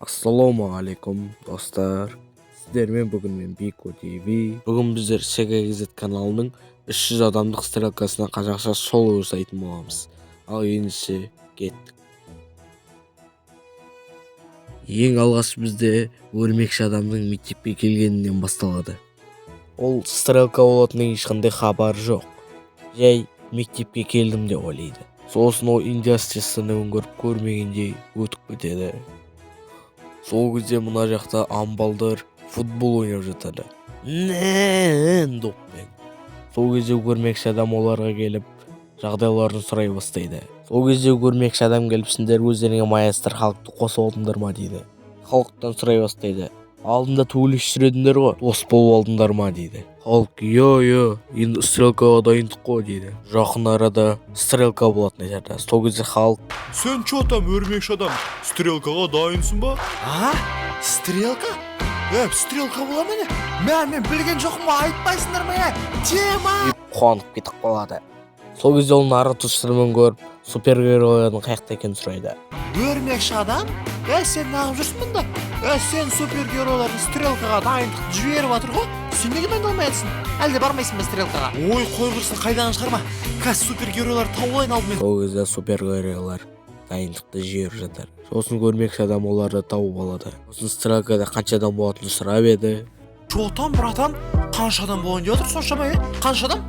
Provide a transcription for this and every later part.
Assalomu alaykum dostlar. Sizlerмен бүгін мен Biko TV. Бүгін біздер Sega KZ каналының 300 адамдық стрелкасына қазақша шолу жасайтын боламыз. Ал ендеше кеттік. Ең алғаш бізде өрмекші адамның мектепке келгенінен басталады. Ол стрелка болатынын ешқандай хабар жоқ. Жай мектепке келдім деп ойлайды. Сосын ол индастриал сыныбын көрмегендей өтіп кетеді. Сол кезде мына жақта амбалдар футбол ойнап жатады. Доппен. Сол кезде көрмекші адам оларға келіп, жағдайларын сұрай бастайды. Сол кезде көрмекші адам келіп, сендер өздеріңе майыстар халықты қосып алдыңдар ма дейді. Халықтан сұрай бастайды. Алдында төбелесіп жүредіңдер ғой, дос болып алдыңдар ма дейді. Халық, йо, енді стрелкаға дайындық қой дейді. Жақын арада стрелка болатын айтады. Сол кезде халық, Сен чё там, өрмекші адам, стрелкаға дайынсың ба? Стрелка? Стрелка бола мені? Мен білген жоқым ба, айтпайсыңдар ма? Тема! қуанып кетіп қалады. Сол кезде ол Наруто түсірімін көріп, супергеройлардың қаяқта екенін сұрайды. Өрмекші адам? Сен неғып жүрсің мұнда? Сен супергеройлардың стрелкаға дайындық жіберіп жатыр ғой? Сен неге мен алмайсың? Әлде бармайсың ба стрелкаға? Ой, қой құрсын, қайдан шығарма? Қазір супергеройлар тауылайын алдымен. Сол кезде супергеройлар дайындықты жіберіп жатыр. Сосын көрмекші адам оларды тауып алады. Сосын стрелкада қанша адам болатынын сұрап еді. Жотан, братан, қанша адам болайын деп отыр соншама, Қанша адам?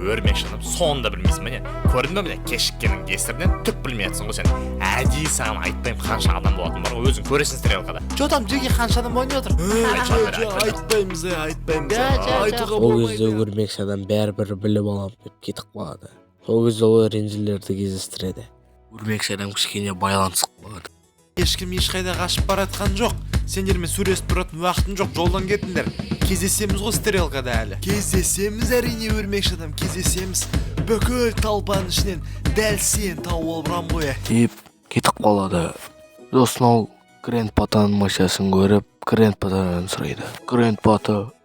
Өрмекші адам, соны да білмейсің міне. Көрдің бе міне, кешіккеннің кесірінен түк білмей жатсың ғой сен. Әдейі саған айтпаймын қанша адам болатын бар ғой, өзің көресің стрелкада. Жотам, жеге қанша адам болайын деп отыр? Айтпаймыз. Сол кезде көрмекші адам бәрібір біліп алам деп кетіп қалады. Сол кезде ол рейнджерлерді кездестіреді. Өрмекші адам кішкене байланысып қалады. Ешкім ешқайда қашып баратқан жоқ. Сендермен сөйлесіп тұратын уақытым жоқ, жолдан кетіңдер. Кездесеміз ғой стрелкада әлі. Кездесеміз әрине, өрмекші адам, кездесеміз. Бүкіл талпаның ішінен дәл сен тауып алып қоя. Деп кетіп қалады. Сосын ол Грандпаның машинасын көріп, Грандпадан сұрайды. Грандпа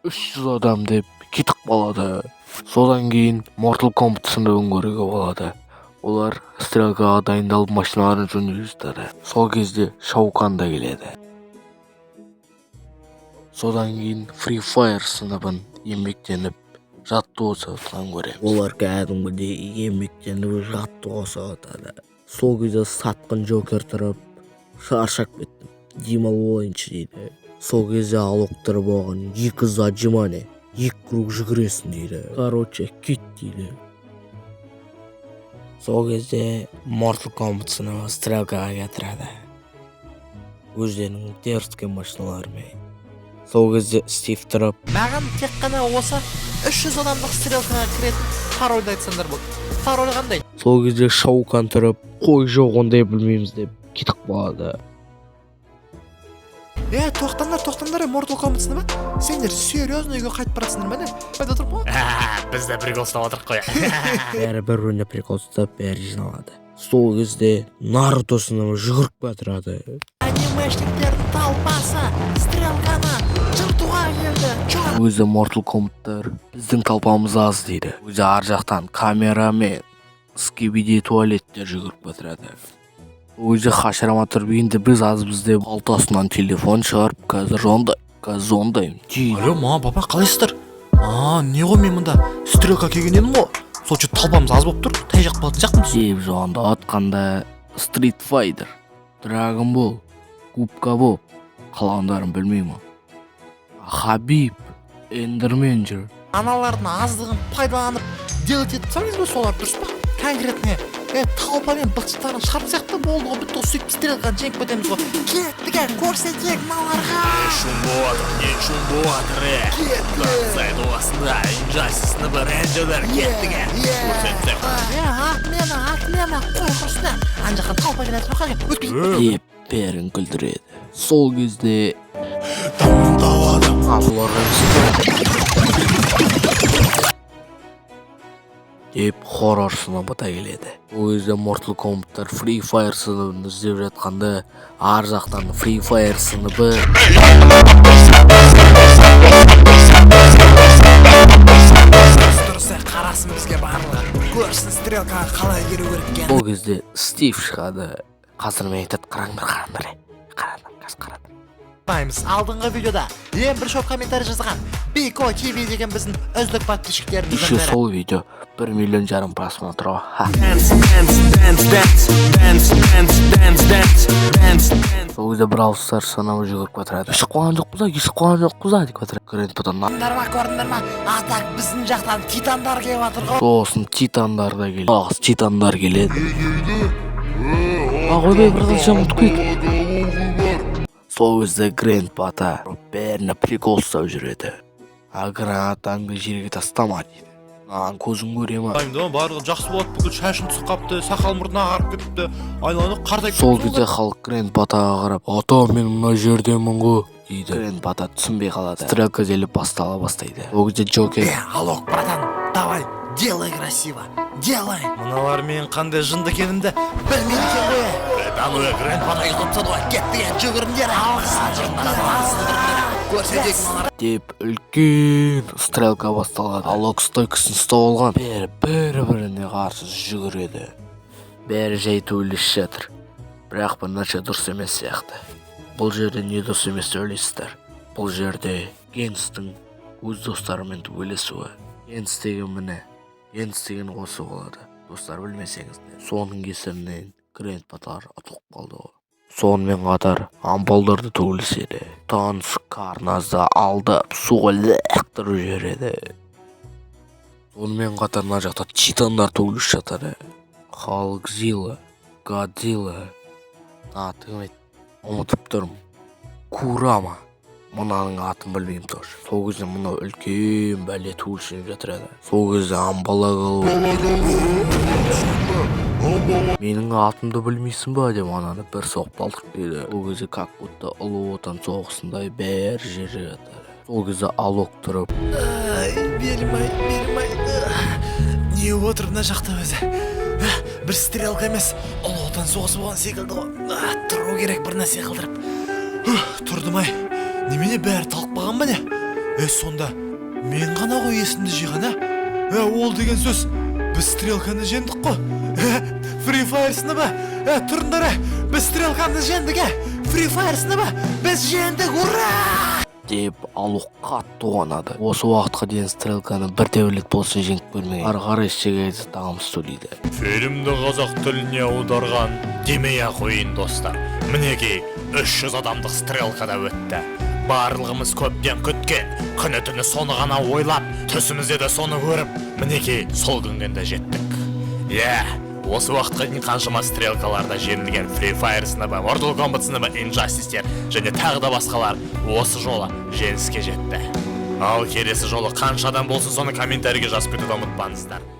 300 адам деп кетіп қалады. Содан кейін Mortal Kombat сыныбын көруге болады. Олар стрелкаға дайындалып машиналарын жөнелтіп жатады. Сол кезде Шаукан да келеді. Содан кейін Free Fire сыныбын еңбектеніп жаттығу жасап көреміз. Олар кәдімгідей еңбектеніп жаттығу жасап жатады. Сол кезде сатқын Джокер тұрып, шаршап кеттім, демал болайыншы дейді. Сол кезде алоқтыр болған, 2 зажимане, 2 круг жүгіресің дейді. Короче, кет дейді. Сол кезде Mortal Kombat сыныбы стрелкаға кетіреді. Өздерінің дерзкий машиналарымен. Сол кезде Стив тұрып, Маған тек қана осы 300 адамдық стрелкаға кіретін парольді айтсаңдар болды. Пароль қандай? сол кезде Шаукан тұрып, қой жоқ ондай білмейміз деп кетіп қалады. Тоқтаңдар, Mortal Kombat сыныбы? Сендер серьезно үйге қайтып барасыңдар ма? Қайда тұрып қой? Біз де прикол ұстап отырық қой. Бәрі бір-біріне прикол ұстап, бәрі жиналады. Сол кезде Наруто сыныбы жүгіріп отырады. Анимешниктердің талпасы стрелканы жыртуға келді. Өзі Mortal Kombat'тар біздің талпамыз аз дейді. Өзі ар жақтан камера мен скибиди туалеттер жүгіріп отырады. Өзі қашырама тұрып, енді біз азбыз деп қалтасынан телефон шығарып, қазір ондаймын дейді. Алло, папа, қалайсыздар? Не ғой мен мұнда стрелка келген едім ғой. Сол че талпамыз аз болып тұр, тай жақ болатын сияқтымыз. Деп жоғанда атқанда Street Fighter, Dragon Ball, Кубка Боб, қалғандарын білмеймін. Хабиб, Эндерменджер. Аналардың аздығын пайдаланып делать етсаңыз ба, солар дұрыс па? Конкретне талпамен бықшықтарын шығарып сияқты болды ғой, бітті сөйтіп стрелканы жеңіп кетеміз ғой. Кеттік, көрсетейік мыналарға. Не шум болатыр, сайт оғасында инжасти сыныбы рейнджерлер кеттік, көрсетсек. Атмена, қой құрсына. Ан жақтан талпа келеді ма, өтпей. Деп бәрін күлдіреді. Сол кезде деп хоррор сыныбы да келеді. Ол кезде Mortal Kombat'тар Free Fire сыныбын іздеп жатқанда, ар жақтан Free Fire сыныбы дұрысы қарасын бізге барлығы. Көрсін стрелкаға қалай керу керек екен. Ол кезде Стив шығады. Қазір мен айтады, қараңдар. масқара. Баймыз алдыңғы видеода ең бір шоқ комментарий жазған Бико TV деген біздің үздік подписчиктеріміздің Еще бірі. сол видео 1,5 миллион просмотрға. Сол кезде Brawl Stars санау жүгіріп кетіреді. Еші қуған жоқпыз деп кетіреді. Грэнд Батадан. Көрдіңдер ма? Атак біздің жақтан титандар келіп жатыр ғой. Сосын титандар да келеді. Ағыз титандар келеді. Ойбай, бірден ұмытып кетті. Сол кезде Грэнд Бата бәріне прикол ұстап жүреді. Гранатаңды жерге тастама дейді. Көзің көре ма? Барлығы жақсы болады, бүкіл шашын түсіп қапты, сақал мұрны ағарып кетті, айланы қартайып кетті. Сол кезде халық Грэнд Батаға қарап, ата мен мына жердемін ғой дейді. Грэнд Бата түсінбей қалады. Стрелка желіп бастала бастайды. Сол кезде Джокер: алло, братан, давай, делай красиво, делай. Мыналар мен қандай жынды екенімді білмейді екен ғой. Дануя Грэнд Бата ұйықтапсады ғой, кеттіге жүгіріңдер, деп үлкен стрелка басталады. Алок стойкасын ұстап алған. Біріне қарсы жүгіреді. Бәрі жай төбелесіп жатыр. Бірақ бір нәрсе дұрыс емес сияқты. Бұл жерде не дұрыс емес ойлайсыздар? Бұл жерде Генстің өз достарымен төбелесуі. Генс деген осы болады. Достар білмесеңіздер. Соның кесірінен Грэнд Баталар ұтылып қалды ғой. Сонымен қатар амбалдарды төбелеседі. Таныс Карназды алдап суға лақтырып жібереді. Сонымен қатар мына жақта титандар төбелесіп жатады. Халкзила, Годзилла, атым ұмытып тұрмын. Курама. Мынаның атын білмеймін тоже. Сол кезде мына үлкен бәле төбелесіп жатыр еді. Сол кезде амбала менің атымды білмейсің ба деп ананы бір соқпа алдырып келді. Сол кезде как будто ұлы отан соғысындай бәрі жерде жатыр. Сол кезде Алок тұрып: бермай. Не отыр мына жақта өзі? Бір стрелка емес, ұлы отан соғысы болған секілді ғой. Тұру керек бір нәрсе қылдырып. Тұрдым-ай, немене бәрі талқпаған ба не? Сонда мен ғана ғой есімді жиған, ол деген сөз, біз стрелканы жеңдік қой. Free Fire'сыны ба? Тұрыңдар, біз стрелканы жеңдік, Free Fire'сыны ба? Біз жеңдік, ура! Деп Алок қатты қуанады. Осы уақытқа дейін стрелканы бір тәулік болсын жеңіп көрмеген. Ары қарай шегайды тағым сөйлейді. Фильмді қазақ тіліне аударған демей-ақ қойын достар. Мінекей 300 адамдық стрелкада өтті. Барлығымыз көптен күткен, күні түні соны ғана ойлап, түсімізде де соны көріп, мінекей сол күнге де жеттік. Осы уақытқа дейін қаншама стрелкаларда жеңілген Free Fire'сыны ба, Mortal Kombat'сыны ба, Injustice'тер және тағы да басқалар осы жолы жеңіске жетті. Ал келесі жолы қанша адам болсын соны комментарийге жазып кетуді ұмытпаңыздар.